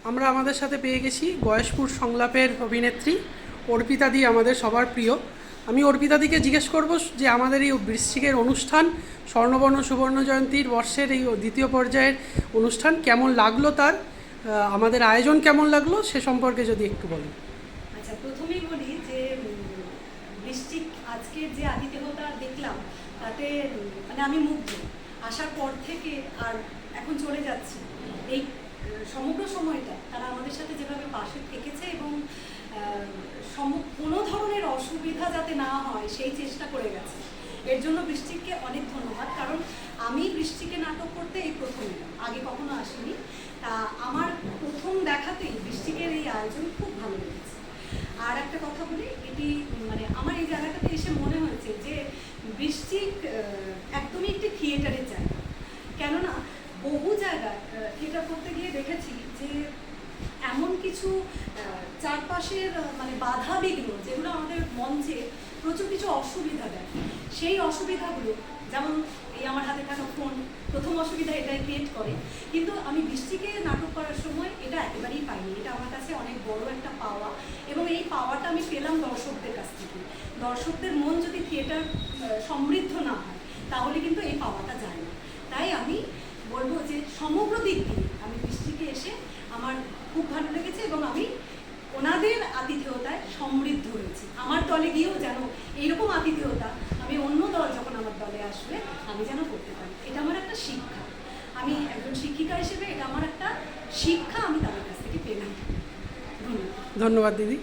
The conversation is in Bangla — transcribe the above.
আমরা আমাদের সাথে পেয়ে গেছি গয়েশপুর সংলাপের অভিনেত্রী অর্পিতাদি, আমাদের সবার প্রিয়। আমি অর্পিতাদিকে জিজ্ঞেস করব যে আমাদের এই বৃশ্চিকের অনুষ্ঠান, স্বর্ণবর্ণ সুবর্ণ জয়ন্তীর বর্ষের এই দ্বিতীয় পর্যায়ের অনুষ্ঠান কেমন লাগলো তার, আমাদের আয়োজন কেমন লাগলো সে সম্পর্কে যদি একটু বলেন। আচ্ছা, প্রথমেই বলি যে বৃশ্চিক আজকের যে আতিথেয়তা দেখলাম তাতে মানে আমি মুগ্ধ। আসার পর থেকে আর এখন চলে যাচ্ছি, এই সমগ্র সময়টা তারা আমাদের সাথে যেভাবে পাশে থেকেছে এবং কোনো ধরনের অসুবিধা যাতে না হয় সেই চেষ্টা করে গেছে। এর জন্য বৃশ্চিককে অনেক ধন্যবাদ। কারণ আমি বৃশ্চিকে নাটক করতে এই প্রথম এলাম, আগে কখনো আসিনি। তা আমার প্রথম দেখাতেই বৃশ্চিকের এই আয়োজন খুব ভালো লেগেছে। আর একটা কথা বলি, এটি মানে আমার এই জায়গাটাতে এসে মনে হয়েছে যে বৃশ্চিক একদমই একটি থিয়েটারের জায়গা। কেননা বহু জায়গায় থিয়েটার করতে গিয়ে দেখেছি যে এমন কিছু চারপাশের মানে বাধা বিঘ্ন যেগুলো আমাদের মঞ্চে প্রচুর কিছু অসুবিধা দেয়। সেই অসুবিধাগুলো, যেমন এই আমার হাতে থাকা ফোন প্রথম অসুবিধা এটাই ক্রিয়েট করে। কিন্তু আমি বৃষ্টিকে নাটক করার সময় এটা একেবারেই পাইনি। এটা আমার কাছে অনেক বড় একটা পাওয়া, এবং এই পাওয়াটা আমি পেলাম দর্শকদের কাছ থেকে। দর্শকদের মন যদি থিয়েটার সমৃদ্ধ না হয় তাহলে কিন্তু এই পাওয়াটা যায় না। তাই আমি বলবো যে সমগ্র দিক দিয়ে আমি বৃষ্টিকে এসে আমার খুব ভালো লেগেছে, এবং আমি ওনাদের আতিথেয়তায় সমৃদ্ধ হয়েছি। আমার দলে গিয়েও যেন এইরকম আতিথেয়তা আমি অন্য দল যখন আমার দলে আসবে আমি যেন করতে পারি। এটা আমার একটা শিক্ষা। আমি একজন শিক্ষিকা হিসেবে এটা আমার একটা শিক্ষা, আমি তাদের কাছ থেকে পেলাম। ধন্যবাদ দিদি।